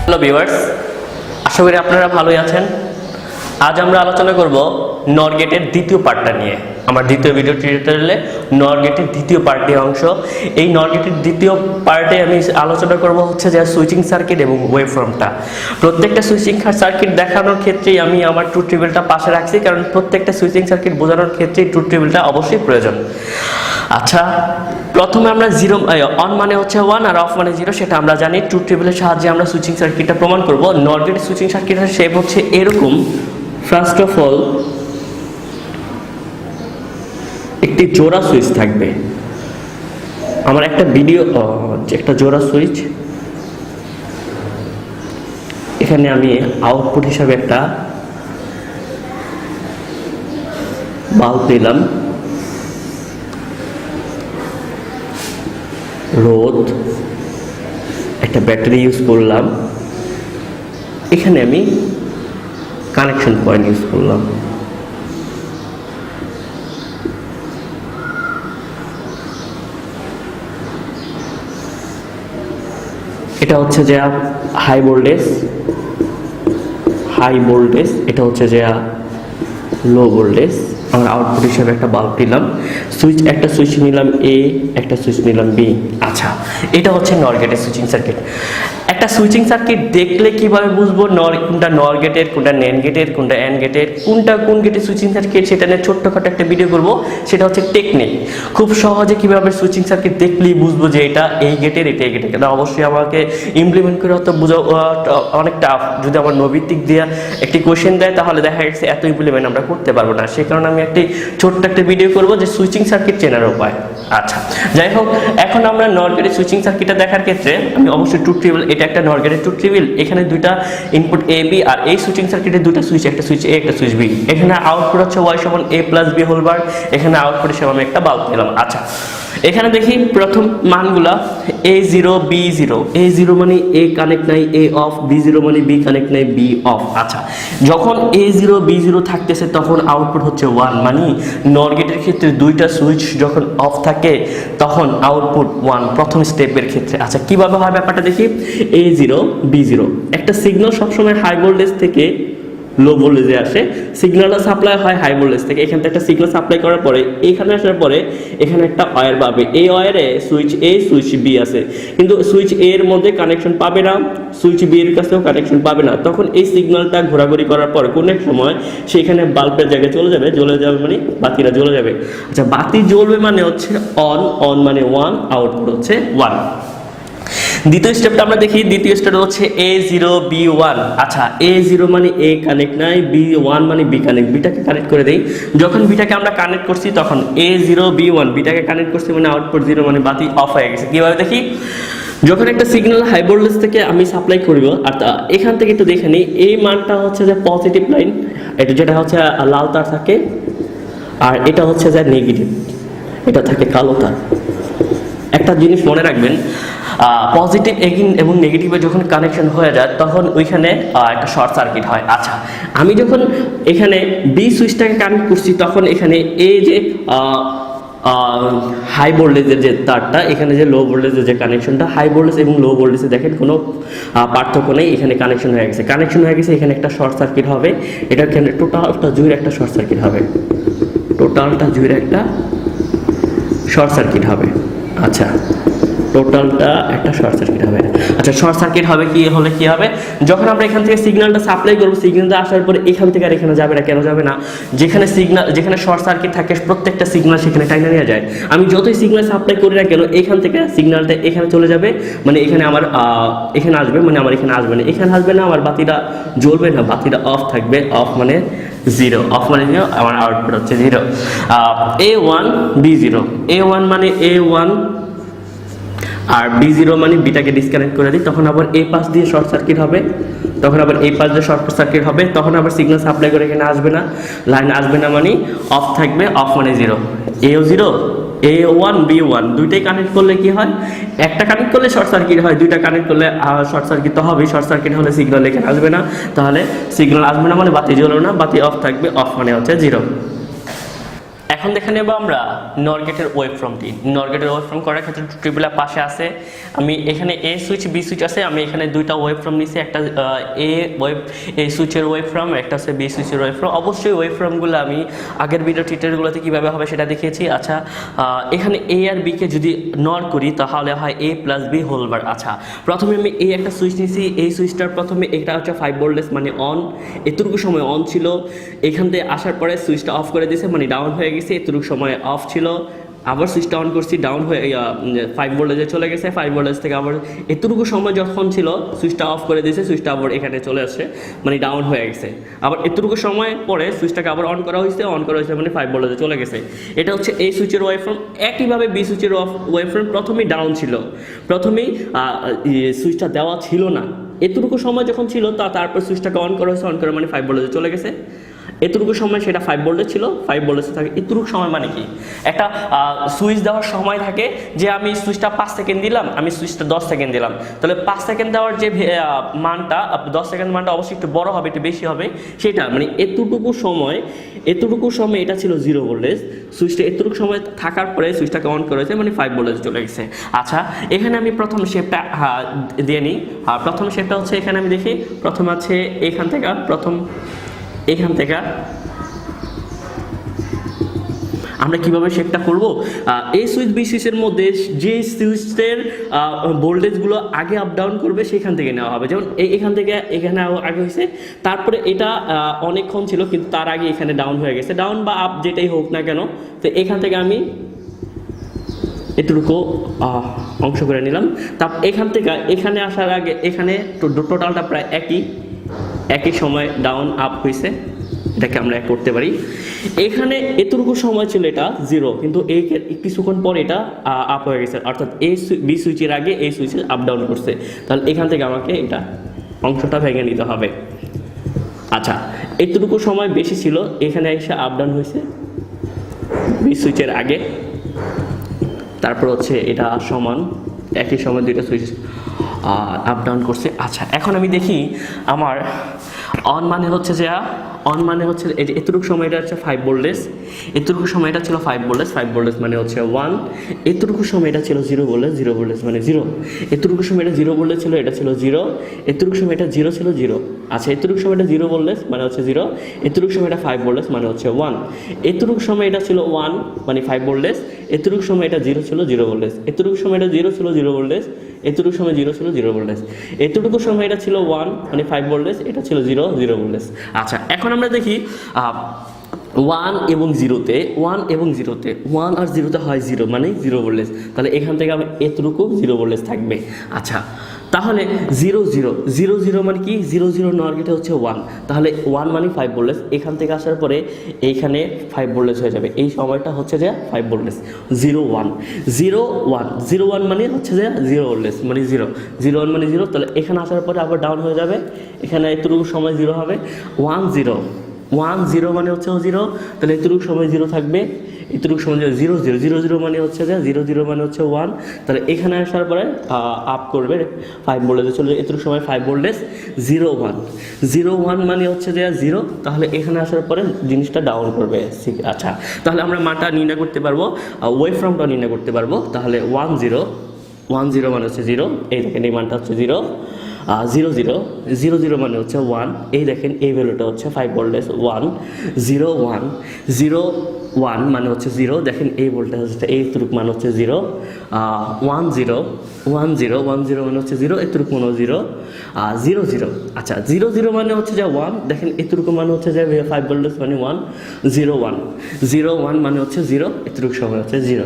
Hello viewers, আশা করি আপনারা ভালোই আছেন। আজ আমরা আলোচনা করব নর গেটের দ্বিতীয় পার্টটা নিয়ে। আমার দ্বিতীয় ভিডিও টিউটোরিয়ালে নর গেটের দ্বিতীয় পার্টের অংশ। এই নর গেটের দ্বিতীয় পার্টে আমি আলোচনা করব হচ্ছে যে সুইচিং সার্কিট এবং ওয়েভফর্মটা। প্রত্যেকটা সুইচিং সার্কিট দেখানোর ক্ষেত্রেই আমি আমার ট্রুথ টেবিলটা পাশে রাখছি, কারণ প্রত্যেকটা সুইচিং সার্কিট বোঝানোর ক্ষেত্রে ট্রুথ টেবিলটা অবশ্যই প্রয়োজন। আচ্ছা, প্রথমে আমরা জিরো অন মানে হচ্ছে 1 আর অফ মানে 0, সেটা আমরা জানি। ট্রুথ টেবিলের সাহায্যে আমরা সুইচিং সার্কিটটা প্রমাণ করব। নর গেটের সুইচিং সার্কিটের শেপ হচ্ছে এরকম। ফার্স্ট অফ অল একটি জোড়া সুইচ থাকবে। আমার একটা ভিডিও একটা জোড়া সুইচ, এখানে আমি আউটপুট হিসাবে একটা বাল্ব দিলাম, রোদ, একটা ব্যাটারি ইউজ করলাম, এখানে আমি কানেকশন পয়েন্ট ইউজ করলাম। এটা হচ্ছে যে হাই ভোল্টেজ, এটা হচ্ছে যে লো ভোল্টেজ। আমরা আউটপুট হিসেবে একটা বাল্ব দিলাম, সুইচ, একটা সুইচ নিলাম এ, একটা সুইচ নিলাম বি। আচ্ছা, এটা হচ্ছে নর গেটের সুইচিং সার্কিট। একটা সুইচিং সার্কিট দেখলে কিভাবে বুঝবো কোনটা নর গেটের, কোনটা ন্যান্ড গেটের, কোনটা অ্যান্ড গেটের, কোনটা কোন গেটের সুইচিং সার্কিট, সেটা নিয়ে ছোট্টখাটো একটা ভিডিও করব। সেটা হচ্ছে টেকনিক। খুব সহজে কিভাবে সুইচিং সার্কিট দেখলেই বুঝবো যে এটা এই গেটের, এটা এই গেটের। কিন্তু অবশ্যই আমাকে ইমপ্লিমেন্ট করে হয়তো বোঝা অনেক টাফ। যদি আমার নৈবিত্তিক দিয়ে একটি কোয়েশ্চেন দেয়, তাহলে দেখা যাচ্ছে এত ইমপ্লিমেন্ট আমরা করতে পারবো না। সে কারণে আমি একটি ছোট্ট একটা ভিডিও করব যে সুইচিং সার্কিট চেনার উপায়। আচ্ছা, যাই হোক, এখন আমরা নর গেটের সুইচিং সার্কিটটা দেখার ক্ষেত্রে আমি অবশ্যই ট্রুথ টেবিল, এটা একটা নর গেটের ট্রুথ টেবিল। এখানে দুইটা ইনপুট এ বি, আর এই সুইচিং সার্কিটের দুটো সুইচ, একটা সুইচ এ, একটা সুইচ বি। এখানে আউটপুট হচ্ছে y সমান a plus b whole bar. এখানে আউটপুট হিসেবে আমি একটা বাল্ব দিলাম। আচ্ছা, এখানে দেখি প্রথম মানগুলা a0 b0। a0 মানে a কানেক্ট নাই, a অফ। b0 মানে b কানেক্ট নাই, b অফ। আচ্ছা, যখন a0 b0 থাকতেছে তখন আউটপুট হচ্ছে 1, মানে নর গেটের ক্ষেত্রে দুইটা সুইচ যখন অফ থাকে তখন আউটপুট 1 প্রথম স্টেপের ক্ষেত্রে। আচ্ছা, কিভাবে হয় ব্যাপারটা দেখি। a0 b0, একটা সিগন্যাল সবসময় হাই ভোল্টেজ থেকে লো ভোল্টেজে আসে। সিগন্যালটা সাপ্লাই হয় হাই ভোল্টেজ থেকে। এখান থেকে একটা সিগন্যাল সাপ্লাই করার পরে এখানে আসার পরে এখানে একটা ওয়্যার পাবে। এই ওয়্যারে সুইচ এ, সুইচ বি আছে, কিন্তু সুইচ এ এর মধ্যে কানেকশন পাবে না, সুইচ বি এর কাছেও কানেকশন পাবে না। তখন এই সিগন্যালটা ঘোরাঘুরি করার পরে কোনো এক সময় সেখানে বাল্বের জায়গায় চলে যাবে মানে বাতিটা জ্বলে যাবে। আচ্ছা, বাতি জ্বলবে মানে হচ্ছে অন মানে 1, আউটপুট হচ্ছে 1। দ্বিতীয় স্টেপটা আমরা দেখি। দ্বিতীয় স্টেপ হচ্ছে a0 b1। আচ্ছা, a0 মানে a কানেক্ট নাই, b1 মানে b কানেক্ট। বিটাকে কানেক্ট করে দেই। যখন বিটাকে আমরা কানেক্ট করছি তখন a0 b1, বিটাকে কানেক্ট করছি মানে আউটপুট 0, মানে বাতি অফ হয়ে গেছে। কিভাবে দেখি, যখন একটা সিগন্যাল হাই ভোল্টেজ থেকে আমি সাপ্লাই করব, আর এখান থেকে একটু দেখে নিই, এই মানটা হচ্ছে যে পজিটিভ লাইন, এটা যেটা হচ্ছে লাল তার থাকে, আর এটা হচ্ছে যে নেগেটিভ, এটা থাকে কালো তার। একটা জিনিস মনে রাখবেন, পজিটিভ এবং নেগেটিভে যখন কানেকশন হয়ে যায় তখন ওইখানে একটা শর্ট সার্কিট হয়। আচ্ছা, আমি যখন এখানে বি সুইচটাকে কানেক্ট করছি তখন এখানে এই যে হাই ভোল্টেজের যে তারটা, এখানে যে লো ভোল্টেজের যে কানেকশনটা, হাই ভোল্টেজ এবং লো ভোল্টেজে দেখেন কোনো পার্থক্য নেই। এখানে কানেকশন হয়ে গেছে, এখানে একটা শর্ট সার্কিট হবে। এটা এখানে টোটালটা জুড়ে একটা শর্ট সার্কিট হবে, আচ্ছা, টোটালটা একটা শর্ট সার্কিট হবে। আচ্ছা, শর্ট সার্কিট হবে কি হলে কি হবে, যখন আমরা এখান থেকে সিগন্যালটা সাপ্লাই করব, সিগন্যালটা আসার পরে এখান থেকে আর এখানে যাবে না। কেন যাবে না? যেখানে শর্ট সার্কিট থাকে প্রত্যেকটা সিগন্যাল সেখানে টাইনা নিয়ে যায়। আমি যতই সিগন্যাল সাপ্লাই করি না কেন, এখান থেকে সিগন্যালটা এখানে চলে যাবে, মানে এখানে আমার এখানে আসবে, মানে আমার এখানে আসবে না। এখানে আসবে না, আমার বাতিটা জ্বলবে না, বাতিটা অফ থাকবে। অফ মানে 0, অফ মানে 0, আমার আউটপুট হচ্ছে 0। a1 b0, a1 মানে a1 আর b0 মানে বিটাকে ডিসকানেক্ট করে দিই, তখন আবার এই পাশ দিয়ে শর্ট সার্কিট হবে, তখন আবার সিগন্যাল সাপ্লাই করে এখানে আসবে না, লাইন আসবে না, মানে অফ থাকবে, অফ মানে 0। a0 a1 b1 দুইটাই কানেক্ট করলে কি হয়, একটা কানেক্ট করলে শর্ট সার্কিট হয়, দুইটা কানেক্ট করলে শর্ট সার্কিট তো হবেই। শর্ট সার্কিট হলে সিগন্যাল এখানে আসবে না, তাহলে সিগন্যাল আসবে না মানে বাতি জ্বলবে না, বাতি অফ থাকবে, অফ মানে হচ্ছে 0। এখন দেখে নেব আমরা নর গেটের ওয়েভ ফর্মটি। নর গেটের ওয়েভ ফর্ম করার ক্ষেত্রে ট্রিপলা পাশে আছে, আমি এখানে এ সুইচ বি সুইচ আছে, আমি এখানে দুইটা ওয়েভ ফর্ম নিছি, একটা এ সুইচের ওয়েভ ফর্ম, একটা হচ্ছে বি সুইচের ওয়েভ ফর্ম। অবশ্যই ওয়েভ ফর্মগুলো আমি আগের ভিডিও টিউটোরিয়ালগুলোতে কীভাবে হবে সেটা দেখিয়েছি। আচ্ছা, এখানে এ আর বিকে যদি নর করি তাহলে হয় এ প্লাস বি হোল বার। আচ্ছা, প্রথমে আমি এই একটা সুইচ নিছি, এই সুইচটার প্রথমে এটা হচ্ছে 5 ভোল্টেজ মানে অন, এতটুকু সময় অন ছিল, এখান থেকে আসার পরে সুইচটা অফ করে দিয়েছে মানে ডাউন হয়ে গেছে, এতটুকু সময় অফ ছিল, আবার সুইচটা অন করছি, ডাউন হয়ে 5 ভোল্টেজে চলে গেছে, 5 ভোল্টেজ থেকে আবার এতটুকু সময় যখন ছিল সুইচটা অফ করে দিয়েছে, সুইচটা আবার এখানে চলে আসছে মানে ডাউন হয়ে গেছে, আবার এতটুকু সময় পরে সুইচটাকে আবার অন করা হয়েছে মানে 5 ভোল্টেজে চলে গেছে। এটা হচ্ছে এই সুইচের ওয়েভফর্ম। একইভাবে বি সুইচের ওয়েভফর্ম, প্রথমেই ডাউন ছিল, প্রথমেই সুইচটা দেওয়া ছিল না, এতটুকু সময় যখন ছিল তারপর সুইচটাকে অন করা হয়েছে, অন করে মানে 5 ভোল্টেজে চলে গেছে। এতটুকু সময় সেটা 5 ভোল্টেজ ছিল, 5 ভোল্টেজ থাকে। এতটুকু সময় মানে কি, একটা সুইচ দেওয়ার সময় থাকে যে আমি সুইচটা 5 সেকেন্ড দিলাম, আমি সুইচটা 10 সেকেন্ড দিলাম, তাহলে 5 সেকেন্ড দেওয়ার যে মানটা 10 সেকেন্ড মানটা অবশ্যই একটু বড় হবে, একটু বেশি হবে, সেটা মানে এতটুকু সময় এটা ছিল 0 ভোল্টেজ, সুইচটা এতটুকু সময় থাকার পরে সুইচটাকে অন করেছে মানে 5 ভোল্টেজ চলে গেছে। আচ্ছা, এখানে আমি প্রথম শেপটা দিয়ে নিই। প্রথম শেপটা হচ্ছে এখানে আমি দেখি, প্রথম আছে এখান থেকে আমরা কিভাবে শেপটা করব। এই সুইচ বি সুইচের মধ্যে যে সুইচের ভোল্টেজগুলো আগে আপ ডাউন করবে সেখান থেকে নেওয়া হবে। যেমন এখান থেকে এখানে আগে হয়েছে, তারপরে এটা অনেকক্ষণ ছিল কিন্তু তার আগে এখানে ডাউন হয়ে গেছে, ডাউন বা আপ যেটাই হোক না কেন। তো এখান থেকে আমি এটুকু অংশ করে নিলাম। তারপর এখান থেকে এখানে আসার আগে এখানে টোটালটা প্রায় একই সময় ডাউন আপ হয়েছে, এটাকে আমরা করতে পারি। এখানে এতটুকু সময় ছিল এটা 0, কিন্তু এই কিছুক্ষণ পর এটা আপ হয়ে গেছে, অর্থাৎ এই বি সুইচের আগে এই সুইচে আপ ডাউন করছে, তাহলে এখান থেকে আমাকে এটা অংশটা ভেঙে নিতে হবে। আচ্ছা, এতটুকু সময় বেশি ছিল, এখানে এসে আপ ডাউন হয়েছে বি সুইচের আগে, তারপর হচ্ছে এটা সমান একই সময় দুইটা সুইচ আপ ডাউন করছে। আচ্ছা, এখন আমি দেখি আমার অন মানে হচ্ছে এই যে এতটুকু সময় এটা হচ্ছে 5 ভোল্টেজ, এতটুকু সময় এটা ছিল 5 ভোল্টেজ মানে হচ্ছে 1, এতটুকু সময় এটা ছিল 0 ভোল্টেজ মানে 0, এতটুকু সময় এটা 0 ভোল্টেজ ছিল, এটা ছিল 0, এতটুকু সময় এটা 0 ছিল 0। আচ্ছা, এতটুকু সময় এটা 0 ভোল্টেজ মানে হচ্ছে 0, এতটুকু সময় এটা 5 ভোল্টেজ মানে হচ্ছে 1, এতটুকু সময় এটা ছিল 1 মানে 5 ভোল্টেজ, এতটুকু সময় এটা 0 ছিল 0 ভোল্টেজ, এতটুকু সময় এটা 0 ছিল 0 ভোল্টেজ, এতটুকু সময় 0 ছিল 0 ভোল্টেজ, এতটুকু সময় এটা ছিল 1 মানে 5 ভোল্টেজ, এটা ছিল 0 ভোল্টেজ। আচ্ছা, এখন আমরা দেখি 1 এবং 0তে 1 আর 0তে হয় 0 মানে 0 ভোল্টেজ, তাহলে এখান থেকে আমি এতটুকু 0 ভোল্টেজ থাকবে। আচ্ছা, তাহলে 0 মানে কি, 0 নর গেটে হচ্ছে 1, তাহলে 1 মানে 5 ভোল্টেজ, এখান থেকে আসার পরে এইখানে 5 ভোল্টেজ হয়ে যাবে, এই সময়টা হচ্ছে যে 5 ভোল্টেজ। 0 1 মানে হচ্ছে যে 0 ভোল্টেজ মানে 0 1 মানে 0, তাহলে এখানে আসার পরে আবার ডাউন হয়ে যাবে, এখানে এতটুকু সময় 0 হবে। 1 0 মানে হচ্ছে 0, তাহলে এতটুকু সময় 0 থাকবে, এতটুকু সময় 0 মানে হচ্ছে যে 0 মানে হচ্ছে 1, তাহলে এখানে আসার পরে আপ করবে 5 ভোল্টেজে চলে যায়, এতটুকু সময় 5 ভোল্টেজ। 0 1 মানে হচ্ছে যে 0, তাহলে এখানে আসার পরে জিনিসটা ডাউন করবে। আচ্ছা, তাহলে আমরা মানটা নির্ণয় করতে পারবো, ওয়েভ ফর্মটা নির্ণয় করতে পারবো। তাহলে 1 0 মানে হচ্ছে 0, এই দেখেন এই মানটা হচ্ছে 0, 0 মানে হচ্ছে 1, এই দেখেন এই ভ্যালুটা হচ্ছে 5 ভোল্টেজ 1 0 1 মানে হচ্ছে 0, দেখেন এই ভোল্টেজ হচ্ছে এইটুকু মান হচ্ছে 0, 1 0 মানে হচ্ছে 0, এতটুকু মানে 0 0 আচ্ছা 0 মানে হচ্ছে যে 1, দেখেন এতটুকু মানে হচ্ছে যে 5 ভোল্টেজ মানে 1 0 1 মানে হচ্ছে 0, এতটুকু সময় হচ্ছে 0।